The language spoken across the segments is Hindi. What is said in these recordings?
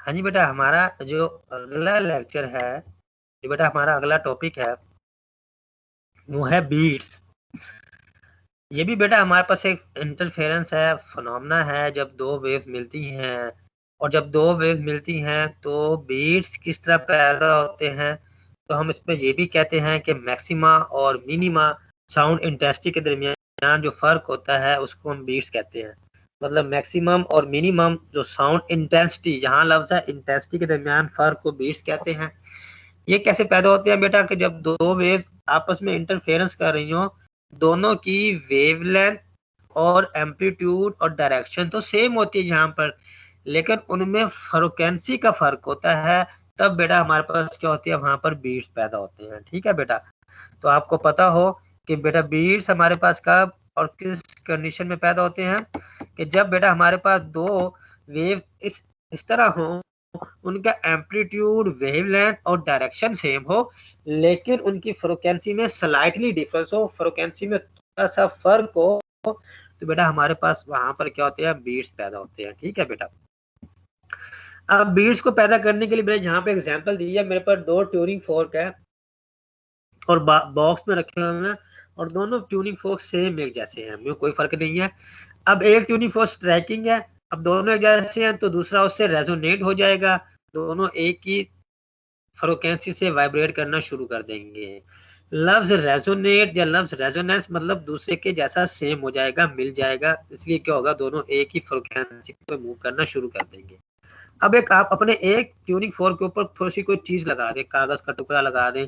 हाँ जी बेटा, हमारा जो अगला लेक्चर है, जो बेटा हमारा अगला टॉपिक है वो है बीट्स। ये भी बेटा हमारे पास एक इंटरफेरेंस है, फिनोमेना है जब दो वेव्स मिलती हैं। और जब दो वेव्स मिलती हैं तो बीट्स किस तरह पैदा होते हैं। तो हम इसमें ये भी कहते हैं कि मैक्सिमा और मिनिमा साउंड इंटेंसिटी के दरमियान जो फर्क होता है उसको हम बीट्स कहते हैं। मतलब मैक्सिमम और मिनिमम जो साउंड इंटेंसिटी, जहाँ लफ्ज है इंटेंसिटी के दरमियान फर्क को बीट्स कहते हैं। ये कैसे पैदा होते हैं बेटा कि जब दो वेव्स आपस में इंटरफेरेंस कर रही हो, दोनों की वेवलेंथ और एम्पलीट्यूड और डायरेक्शन तो सेम होती है यहाँ पर, लेकिन उनमें फ्रीक्वेंसी का फर्क होता है। तब बेटा हमारे पास क्या होती है, वहां पर बीट्स पैदा होते हैं। ठीक है बेटा, तो आपको पता हो कि बेटा बीट्स हमारे पास कब और किस कंडीशन में पैदा होते हैं कि जब बेटा हमारे पास दो वेव्स इस तरह हो, उनका एम्पलीट्यूड, वेवलेंथ और डायरेक्शन सेम हो, लेकिन उनकी फ्रीक्वेंसी में स्लाइटली डिफरेंस हो, फ्रीक्वेंसी में थोड़ा सा फर्क हो, तो बेटा हमारे पास वहां पर क्या होते हैं, बीट्स पैदा होते हैं। ठीक है बेटा, अब बीट्स को पैदा करने के लिए मैंने यहाँ पे एग्जांपल दी है। मेरे पास दो ट्यूनिंग फोर्क है और बॉक्स में रखे हुए हैं, और दोनों ट्यूनिंग फोर्क सेम एक जैसे हैं, में कोई फर्क नहीं है। अब एक ट्यूनिंग फोर्क स्ट्राइकिंग है, अब दोनों एक जैसे हैं तो दूसरा उससे रेजोनेट हो जाएगा, दोनों एक ही फ्रीक्वेंसी से वाइब्रेट करना शुरू कर देंगे। लफ्ज रेजोनेट या लफ्ज रेजोनेंस मतलब दूसरे के जैसा सेम हो जाएगा, मिल जाएगा, इसलिए क्या होगा, दोनों एक ही फ्रीक्वेंसी पे मूव करना शुरू कर देंगे। अब एक आप अपने एक ट्यूनिंग फोर्क के ऊपर थोड़ी सी कोई चीज लगा दें, कागज का टुकड़ा लगा दें,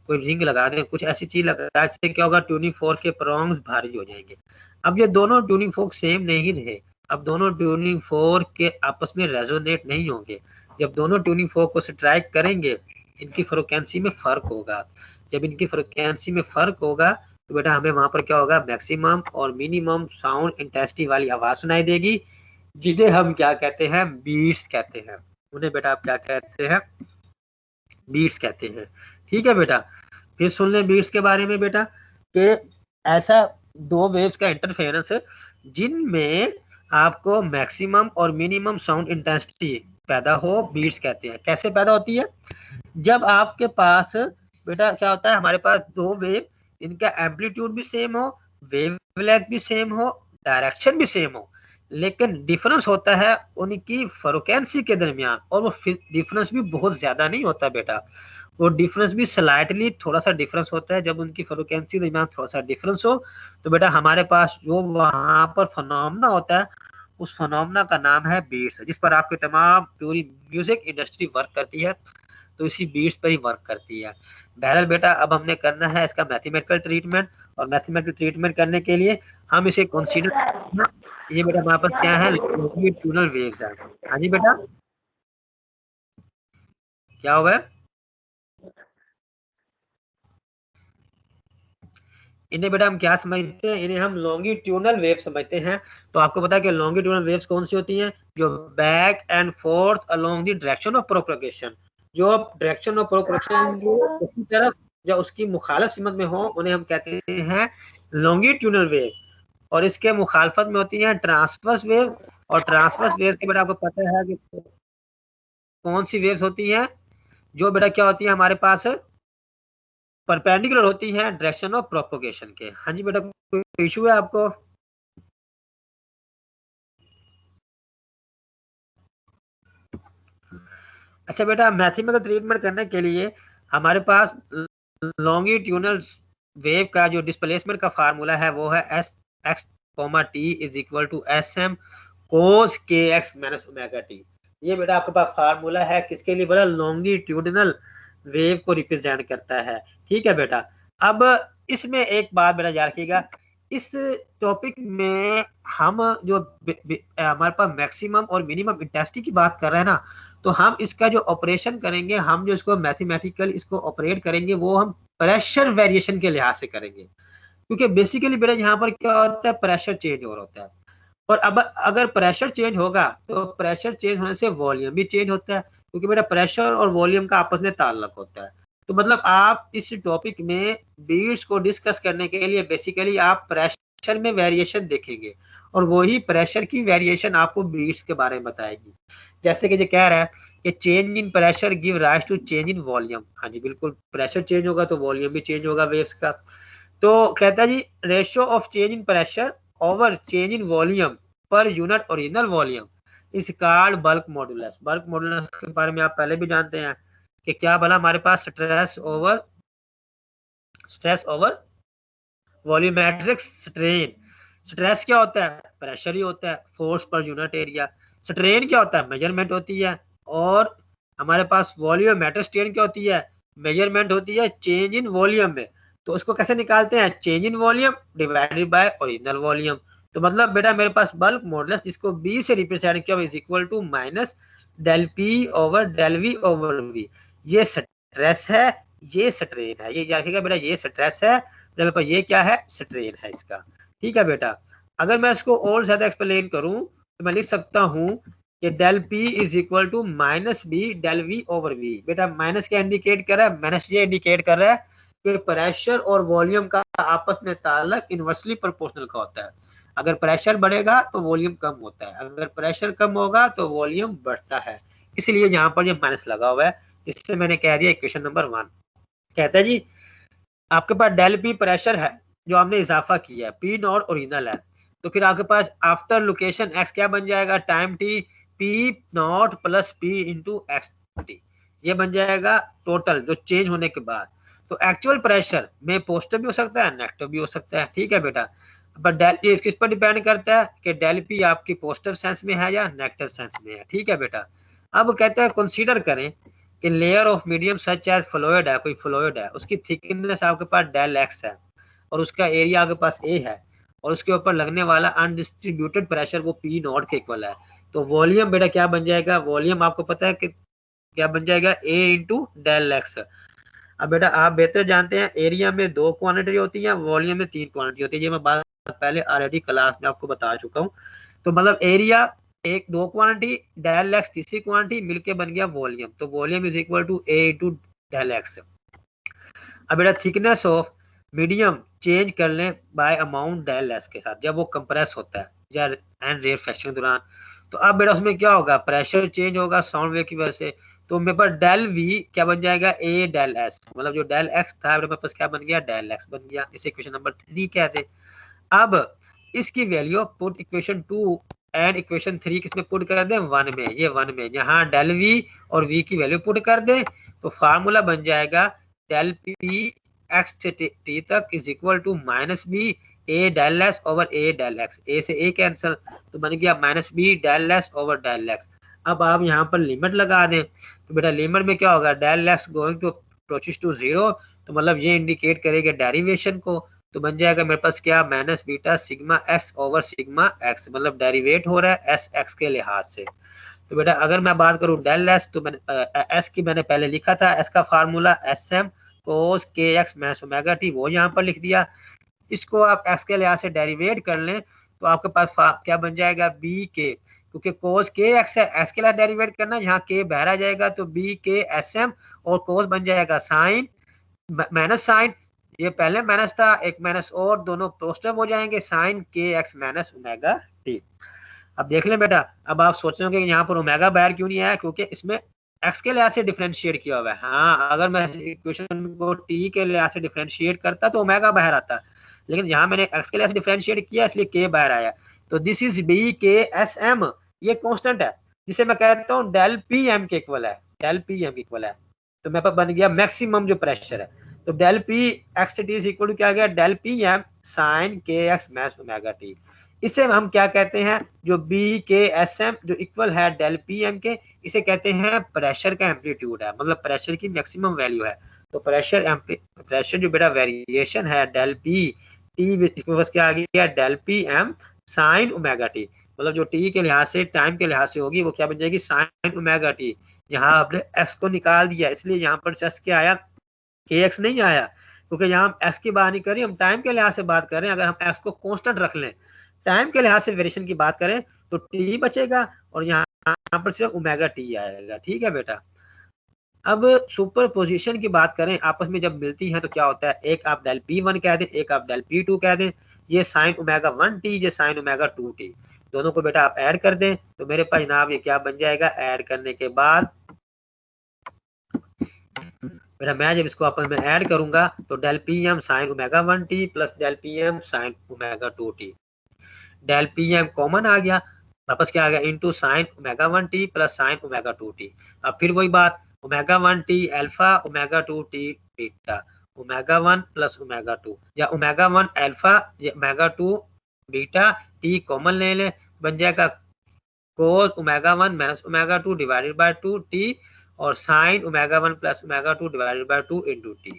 कोई रिंग लगा दें, कुछ ऐसी चीज लगा, इससे क्या होगा, ट्यूनिंग फोर्क के प्रोंग्स भारी हो जाएंगे। अब ये दोनों ट्यूनिंग फोर्क सेम नहीं रहे, अब दोनों ट्यूनिंग फोर्क के आपस में रेजोनेट नहीं होंगे। जब दोनों ट्यूनिंग फोर्क को स्ट्राइक करेंगे, इनकी फ्रीक्वेंसी में फर्क होगा। जब इनकी फ्रीक्वेंसी में फर्क होगा तो बेटा हमें वहां पर क्या होगा, मैक्सिमम और मिनिमम साउंड इंटेंसिटी वाली आवाज सुनाई देगी, जिन्हें हम क्या कहते हैं, बीट्स कहते हैं। उन्हें बेटा आप क्या कहते हैं, बीट्स कहते हैं। ठीक है बेटा, फिर सुन लें बीट्स के बारे में बेटा कि ऐसा दो वेव्स का इंटरफेरेंस है जिनमें आपको मैक्सिमम और मिनिमम साउंड इंटेंसिटी पैदा हो, बीट्स कहते हैं। कैसे पैदा होती है, जब आपके पास बेटा क्या होता है, हमारे पास दो वेव, इनका एम्पलीट्यूड भी सेम हो, वेवलेंथ भी सेम हो, डायरेक्शन भी सेम हो, लेकिन डिफरेंस होता है उनकी फ्रीक्वेंसी के दरमियान, और वो डिफरेंस भी बहुत ज्यादा नहीं होता बेटा, वो डिफरेंस भी स्लाइटली थोड़ा सा डिफरेंस होता है। जब उनकी फ्रीक्वेंसी के दरमियान थोड़ा सा डिफरेंस हो तो बेटा हमारे पास जो वहां पर फिनोमेना होता है, उस फिनोमेना का नाम है बीट्स, जिस पर आपकी तमाम पूरी म्यूजिक इंडस्ट्री वर्क करती है, तो इसी बीट्स पर ही वर्क करती है। बहरहाल बेटा अब हमने करना है इसका मैथमेटिकल ट्रीटमेंट, और मैथमेटिकल ट्रीटमेंट करने के लिए हम इसे कंसीडर, ये बेटा हमारे पास क्या है, लॉन्गिट्यूडनल वेव्स है। हाँ जी बेटा, क्या हुआ है, इन्हें बेटा हम क्या समझते हैं, इन्हें हम लॉन्गिट्यूडनल वेव समझते हैं। तो आपको पता है कि लॉन्गिट्यूडनल वेव्स कौन सी होती हैं, जो back and fourth along the direction of propagation, जो डायरेक्शन ऑफ प्रोपगेशन उसकी तरफ या उसकी मुखालिफ सिमत में हो, उन्हें हम कहते हैं लॉन्गिट्यूडनल वेव। और इसके मुखालफत में होती है ट्रांसवर्स वेव, और ट्रांसवर्स वेव के बेटा आपको पता है कि कौन सी वेव्स होती हैं, जो बेटा क्या होती है हमारे पास परपेंडिकुलर होती है डायरेक्शन ऑफ प्रोपगेशन के। हाँ जी बेटा, कोई इशू है आपको, अच्छा बेटा मैथमेटिकल ट्रीटमेंट करने के लिए हमारे पास लॉन्गिट्यूडनल वेव का जो डिस्प्लेसमेंट का फार्मूला है वो है S X comma T is equal to S M cos के एक्स माइनस ओमेगा टी। ये बेटा आपके पास फार्मूला है, किसके लिए बोला, लॉन्गिट्यूडनल वेव को रिप्रेजेंट करता है। ठीक है बेटा, अब इसमें एक बात बेटा याद रखिएगा, इस टॉपिक में हम जो हमारे पास मैक्सिमम और मिनिमम इंटेंसिटी की बात कर रहे हैं ना, तो हम इसका जो ऑपरेशन करेंगे, हम जो इसको मैथमेटिकल इसको ऑपरेट करेंगे, वो हम प्रेशर वेरिएशन के लिहाज से करेंगे, क्योंकि बेसिकली बेटा यहाँ पर क्या होता है, प्रेशर चेंज हो रहा होता है। और अब अगर प्रेशर चेंज होगा तो प्रेशर चेंज होने से वॉल्यूम भी चेंज होता है, क्योंकि बेटा प्रेशर और वॉल्यूम का आपस में ताल्लुक होता है। तो मतलब आप इस टॉपिक में बीट्स को डिस्कस करने के लिए बेसिकली आप प्रेशर में वेरिएशन देखेंगे, और वही प्रेशर की वेरिएशन आपको बीट्स के बारे में बताएगी। जैसे कि ये कह रहा है कि change in pressure give rise to change in volume. हाँ जी बिल्कुल, प्रेशर चेंज होगा तो वॉल्यूम भी चेंज होगा वेव्स का। तो कहता है जी ratio of change in pressure over change in volume per unit original volume इस called bulk modulus. Bulk modulus के बारे में आप पहले भी जानते हैं कि क्या भला हमारे पास stress over volumetric strain. Stress क्या होता है? प्रेशर ही होता है, force per unit area. Strain क्या होता है? मेजरमेंट होती है। और हमारे पास वॉल्यूमेट्रिक स्ट्रेन क्या होती है? मेजरमेंट होती है चेंज इन वॉल्यूम में। तो उसको कैसे निकालते हैं? Change in volume divided by original volume. तो मतलब बेटा मेरे पास बल्क मॉडुलस जिसको बी से रिप्रेजेंट किया is equal to minus del P over del V over V. ये स्ट्रेस है, ये स्ट्रेन है। ये याद रखिएगा बेटा, ये स्ट्रेस है, मेरे पास ये क्या है? स्ट्रेन है इसका। ठीक है बेटा। अगर मैं इसको और ज्यादा एक्सप्लेन करूं तो मैं लिख सकता हूं कि del P is equal to minus B del V over V. बेटा माइनस क्या इंडिकेट कर रहा है? माइनस ये इंडिकेट कर रहा है कि प्रेशर और वॉल्यूम का आपस में ताल्लुक इनवर्सली प्रोपोर्शनल का होता है। अगर प्रेशर बढ़ेगा तो वॉल्यूम कम होता है, अगर प्रेशर कम होगा तो वॉल्यूम बढ़ता है। इसलिए यहाँ पर ये माइनस लगा हुआ है, जिससे मैंने कह दिया इक्वेशन नंबर 1। कहता है जी आपके पास डेल पी प्रेशर है जो हमने इजाफा किया है, पी नॉट ओरिजिनल है, तो फिर आपके पास आफ्टर लोकेशन एक्स क्या बन जाएगा? Time T P not plus P into x T. ये बन जाएगा टोटल जो चेंज होने के बाद। तो एक्चुअल प्रेशर में पॉजिटिव भी हो सकता है, नेगेटिव भी हो सकता है। ठीक है बेटा। बट डेल ये किस पर डिपेंड करता है कि डेल पी आपकी पॉजिटिव सेंस में है या नेगेटिव सेंस में है। ठीक है बेटा। अब कहते हैं कंसीडर करें कि layer of medium such as fluid है, कोई फ्लूइड है, उसकी थिकनेस आपके पास डेल एक्स है और उसका एरिया आपके पास ए है और उसके ऊपर लगने वाला अनडिस्ट्रीब्यूटेड प्रेशर वो पी नॉट के इक्वल है। तो वॉल्यूम बेटा क्या बन जाएगा? वॉल्यूम आपको पता है कि क्या बन जाएगा? ए इंटू डेल एक्स। अब बेटा आप बेहतर जानते हैं एरिया में 2 क्वांटिटी होती है, वॉल्यूम में 3 क्वांटिटी होती है। ये मैं बात पहले ऑलरेडी क्लास में आपको बता चुका हूँ। तो मतलब एरिया एक 2 क्वांटिटी, डेल एक्स तीसरी क्वांटिटी मिलके बन गया वॉल्यूम। तो volume is equal to A into del X. अब बेटा थिकनेस ऑफ मीडियम चेंज कर लें बाय अमाउंट डेल एस के साथ जब वो कंप्रेस होता है या एंड रेफ्रेक्शन के दौरान। तो अब बेटा उसमें क्या होगा? प्रेशर चेंज होगा साउंड वेव की वजह से। तो मेरे पास डेल वी क्या बन जाएगा? ए डेल एस। मतलब जो डेल एक्स था मेरे पास क्या बन गया? डेल एक्स बन गया। इसे इक्वेशन नंबर 3 कहते हैं। अब इसकी value put equation 2 and equation 3 किसमें पुट कर दें? 1 में। ये 1 में यहाँ डेल वी और वी की वैल्यू पुट कर दें तो फार्मूला बन जाएगा डेल पी एक्स टी तक is equal to minus B A del S over A del X. A से ए कैंसिल तो बन गया minus B del S over del X. अब आप यहाँ पर लिमिट लगा दें तो बेटा लिमिट में क्या होगा? Del X going to approaches to 0। तो मतलब ये इंडिकेट करेगा डेरिवेशन को। तो बन जाएगा मेरे पास क्या? Minus beta sigma x over sigma x. मतलब डेरिवेट हो रहा है एस एक्स के लिहाज से। तो बेटा अगर मैं बात करूं डेल एस तो मैंने एस की मैंने पहले लिखा था, एस का फार्मूला एस एम कोस के एक्स माइनस ओमेगा टी, वो यहाँ पर लिख दिया। इसको आप एक्स के लिहाज से डेरिवेट कर लें तो आपके पास क्या बन जाएगा? बी के, क्योंकि कोस के एक्स है, एस के लिए डेरिवेट करना, यहाँ के बाहर आ जाएगा तो बी के एस एम और कोस बन जाएगा साइन माइनस साइन, ये पहले माइनस था, एक माइनस और दोनों पॉजिटिव हो जाएंगे, साइन के एक्स माइनस ओमेगा टी। अब देख लें बेटा, अब आप सोच रहे हो कि यहाँ पर ओमेगा बाहर क्यों नहीं आया? क्योंकि इसमें एक्स के लिहाज से डिफरेंशिएट किया हुआ है। हाँ अगर मैं इक्वेशन को टी के लिहाज से डिफरेंशिएट करता तो ओमेगा बाहर आता, लेकिन यहाँ मैंने एक्स के लिहाज से डिफरेंशिएट किया इसलिए के बाहर आया। तो दिस इज बी के एस एम, ये कांस्टेंट है जिसे मैं कहता हूँ डेल पी एम के इक्वल है, डेल पी एम इक्वल है। तो मेरे पास बन गया मैक्सिमम जो प्रेशर है। तो del P X T is equal to क्या गया? डेल पी एम साइन के एक्स माइनस ओमेगा टी। इसे हम क्या कहते हैं? जो बी के एस एम जो इक्वल है डेल पी एम के, इसे कहते हैं प्रेशर का एम्पलीट्यूड है, मतलब प्रेशर की मैक्सिमम वैल्यू है। तो प्रेशर जो बेटा वेरिएशन है डेल पी टी इसमें बस क्या आ गया? Del P M sine omega T. मतलब जो टी के लिहाज से टाइम के लिहाज से होगी वो क्या बन जाएगी? Sign omega T. यहाँ आपने एक्स को निकाल दिया इसलिए यहाँ पर एक्स क्या आया? के एक्स नहीं आया, क्योंकि यहाँ हम एक्स की बात नहीं कर रहे, हम टाइम के लिहाज से बात कर रहे हैं। अगर हम एक्स को कांस्टेंट रख लें, टाइम के लिहाज से वेरिएशन की बात करें तो टी बचेगा और यहाँ पर सिर्फ ओमेगा टी आएगा। ठीक है बेटा। अब सुपर पोजिशन की बात करें, आपस में जब मिलती है तो क्या होता है? एक आप डेल पी वन कह दें, एक आप डेल पी टू कह दें। ये साइन ओमेगा 1 टी, ये साइन ओमेगा 2 टी, दोनों को बेटा आप ऐड कर दें तो मेरे पास जनाब ये क्या बन जाएगा? ऐड करने के बाद बेटा मैं जब इसको आपस में ऐड करूंगा तो del P M sine omega 1t plus del P M sine omega 2t, del P M common आ गया, वापस क्या आ गया into sine omega 1t plus sine omega 2t। अब फिर वही बात, omega 1t alpha omega 2t beta, omega 1 plus omega 2 या ओमेगा 1 अल्फा या ओमेगा 2 बीटा, टी कॉमन ले ले, बन जाएगा cos omega 1 minus omega 2 divided by 2 T और sine omega 1 plus omega 2 divided by 2 into T.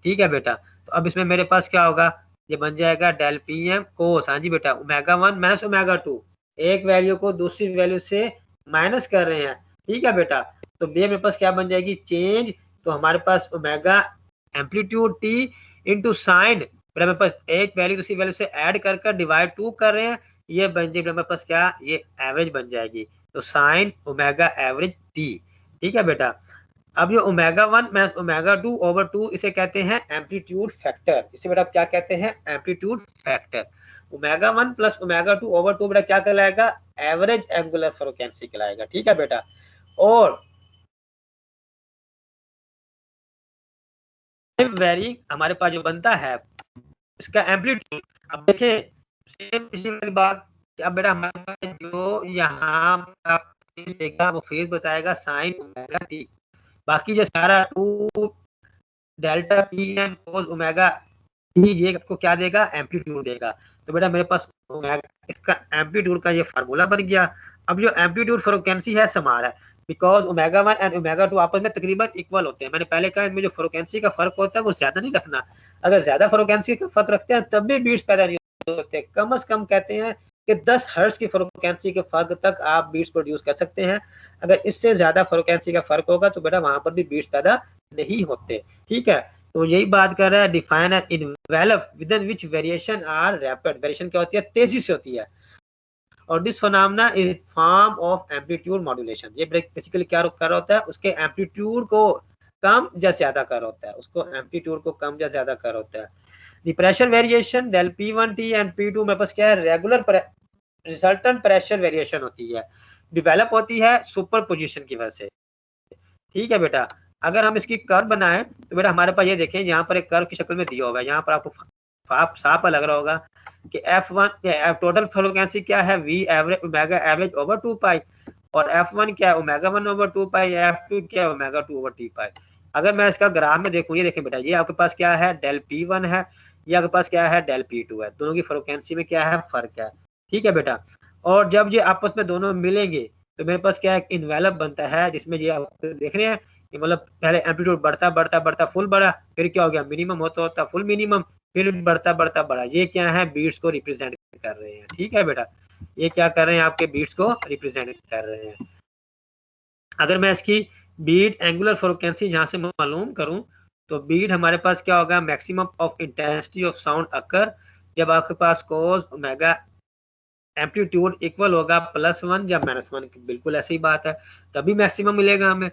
ठीक है बेटा, तो अब इसमें मेरे पास क्या होगा, ये बन जाएगा डेल पी एम कोस, हाँ जी बेटा, ओमेगा 1 माइनस ओमेगा 2, एक वैल्यू को दूसरी वैल्यू से माइनस कर रहे हैं। ठीक है बेटा, तो ये मेरे पास क्या बन जाएगी चेंज, तो हमारे पास omega amplitude T into sine, बेटा मेरे पास एक वैल्यू दूसरी वैल्यू से ऐड कर डिवाइड 2 कर रहे हैं, ये बन जाएगी मेरे पास क्या, ये एवरेज बन जाएगी, तो साइन ओमेगा एवरेज टी। ठीक है बेटा, अब ये ओमेगा 1 माइनस ओमेगा 2 ओवर 2 इसे कहते हैं एम्पलीट्यूड फैक्टर, इसे बेटा क्या कहते हैं amplitude factor. Omega 1 plus omega 2 over 2 बेटा क्या कहलाएगा, एवरेज एंगुलर फ्रीक्वेंसी कहलाएगा। ठीक है बेटा, और वेरी हमारे पास जो बनता है इसका एम्पलीट्यूड, अब देखें सेम इसी बात, अब बेटा हमारे पास जो यहाँ देगा वो फेज बताएगा साइन ओमेगा टी, बाकी जो सारा 2 delta P N cos omega T ये आपको क्या देगा, एम्पलीट्यूड देगा। तो बेटा मेरे पास इसका एम्पलीट्यूड का ये फार्मूला बन गया। अब जो एम्पलीट्यूड फ्रीक्वेंसी है समान है, बिकॉज ओमेगा 1 एंड ओमेगा 2 आपस में तकरीबन इक्वल होते हैं। मैंने पहले कहा इसमें जो फ्रीक्वेंसी का फर्क होता है वो ज्यादा नहीं रखना, अगर ज्यादा फ्रीक्वेंसी का फर्क रखते हैं तब भी बीट्स पैदा नहीं होते, कम से कम कहते हैं कि 10 हर्ट्ज की फ्रीक्वेंसी के फर्क तक आप बीट्स प्रोड्यूस कर सकते हैं, अगर इससे ज्यादा फ्रीक्वेंसी का फर्क होगा तो बेटा वहां पर भी बीट्स पैदा नहीं होते। ठीक है, तो यही बात कर रहा है, define an envelope within which variation are rapid, variation क्या होती है, तेजी से होती है, और this phenomena is form of amplitude modulation, ये बेसिकली क्या कर रहा होता है, उसके एम्पलीट्यूड को कम या ज्यादा कर होता है, उसको एम्पलीट्यूड को कम या ज्यादा कर होता है। The pressure variation del P1T and P2 में बस क्या है, रेगुलर रिजल्टेंट प्रेशर वेरिएशन होती है, डेवलप होती है सुपरपोजिशन की वजह से। ठीक है बेटा, अगर हम इसकी कर्व बनाएं तो बेटा हमारे पास ये देखें, यहाँ पर एक कर्व की शक्ल में दिया होगा, यहाँ पर आपको आप साफ लग रहा होगा कि F1 टोटल फ्रीक्वेंसी क्या है, V average omega average over 2 पाई, और F1 क्या है ओमेगा 1 ओवर 2 पाई, F2 क्या है ओमेगा 2 ओवर 3 पाई। अगर मैं इसका ग्राफ में देखूं, ये देखें बेटा, ये आपके पास क्या है डेल P1 है, ये आपके पास क्या है डेल P2 है, दोनों की फ्रीक्वेंसी में क्या है फर्क है। ठीक है बेटा, और जब ये आपस में दोनों मिलेंगे तो मेरे पास क्या है इनवेलप बनता है, जिसमें ये आप देख रहे हैं कि मतलब पहले एम्पलीट्यूड बढ़ता बढ़ता बढ़ता फुल बढ़ा, फिर क्या हो गया मिनिमम होता होता फुल मिनिमम, फिर बढ़ता बढ़ता बढ़ा, ये क्या है बीट्स को रिप्रेजेंट कर रहे हैं। ठीक है बेटा, ये क्या कर रहे हैं आपके बीट्स को रिप्रेजेंट कर रहे हैं। अगर मैं इसकी बीट एंगुलर फ्रीक्वेंसी यहाँ से मालूम करूं तो बीट हमारे पास क्या होगा, maximum of intensity of sound occur जब आपके पास कोस ओमेगा एम्पलीट्यूड इक्वल होगा +1 या -1, बिल्कुल ऐसी ही बात है, तभी मैक्सिमम मिलेगा हमें।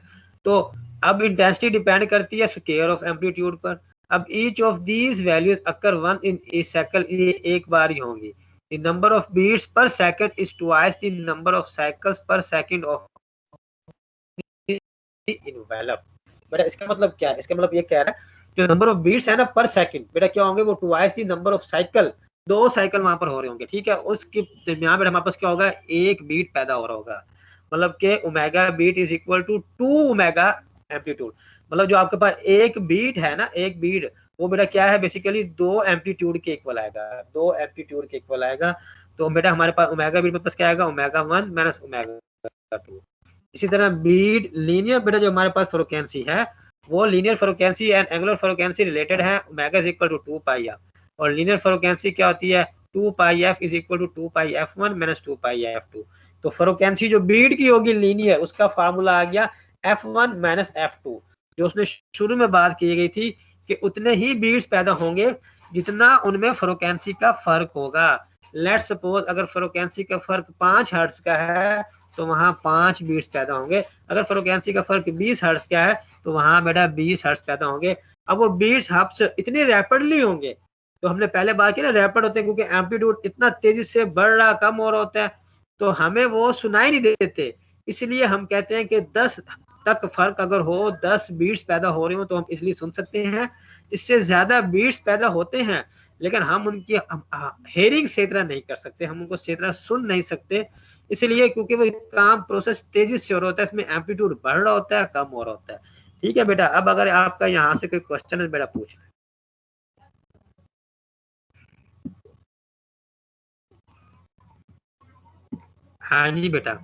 तो अब इंटेंसिटी डिपेंड करती है स्क्वायर ऑफ एम्पलीट्यूड पर। अब each of these values occur one in A cycle, ये एक बार ही होंगी। द नंबर ऑफ बीट्स पर second is twice the number of cycles पर सेकंड ऑफ इनवेलप। बेटा इसका मतलब क्या है, इसका मतलब ये कह रहा है जो नंबर ऑफ बीट्स है ना पर सेकंड, बेटा क्या होंगे वो twice the number of cycle, 2 cycle वहां पर हो रहे होंगे। ठीक है, उसके दरमियान बेटा हमारे पास क्या होगा, एक बीट पैदा हो रहा होगा, मतलब कि omega beat is equal to 2 omega amplitude, मतलब जो आपके पास एक बीट है ना, एक बीट वो बेटा क्या है बेसिकली 2 एम्पलीट्यूड के इक्वल आएगा, 2 एम्पलीट्यूड के इक्वल आएगा। तो बेटा हमारे पास ओमेगा बीट में पास क्या आएगा, ओमेगा 1 माइनस ओमेगा 2। इसी तरह बीट लीनियर बेटा जो हमारे पास फ्रीक्वेंसी है वो linear frequency and angular frequency related है, omega is equal to 2 pi F, और लीनियर फ्रीक्वेंसी क्या होती है 2 pi F is equal to 2 pi f1 minus 2 pi f2। तो फ्रीक्वेंसी जो बीट की होगी लीनियर, उसका फार्मूला आ गया f1 माइनस f2, जो उसने शुरू में बात की गई थी कि उतने ही बीट्स पैदा होंगे जितना उनमें फ्रीक्वेंसी का फर्क होगा। लेट्स सपोज अगर फ्रीक्वेंसी का फर्क 5 हर्ट्ज का है तो वहां 5 बीट्स पैदा होंगे, अगर फ्रीक्वेंसी का फर्क 20 हर्ट्ज का है तो वहां बेटा 20 हर्ट्ज पैदा होंगे। अब वो 20 हर्ट्ज इतने रैपिडली होंगे, तो हमने पहले बात की ना रैपिड होते हैं क्योंकि एम्पलीट्यूड इतना तेजी से बढ़ रहा कम हो रहा होता है, तो हमें वो सुनाई नहीं देते, इसलिए हम कहते हैं कि 10 तक फर्क अगर हो, 10 बीट्स पैदा हो रहे हो तो हम इसलिए सुन सकते हैं। इससे ज्यादा बीट्स पैदा होते हैं लेकिन हम उनकी हेयरिंग सही तरह नहीं कर सकते, हम उनको सही तरह सुन नहीं सकते, इसलिए क्योंकि वो काम प्रोसेस तेजी से हो रहा होता है, इसमें एम्पलीट्यूड बढ़ रहा होता है, कम हो रहा होता है। ठीक है बेटा, अब अगर आपका यहाँ से कोई क्वेश्चन है बेटा पूछ। हाँ जी बेटा।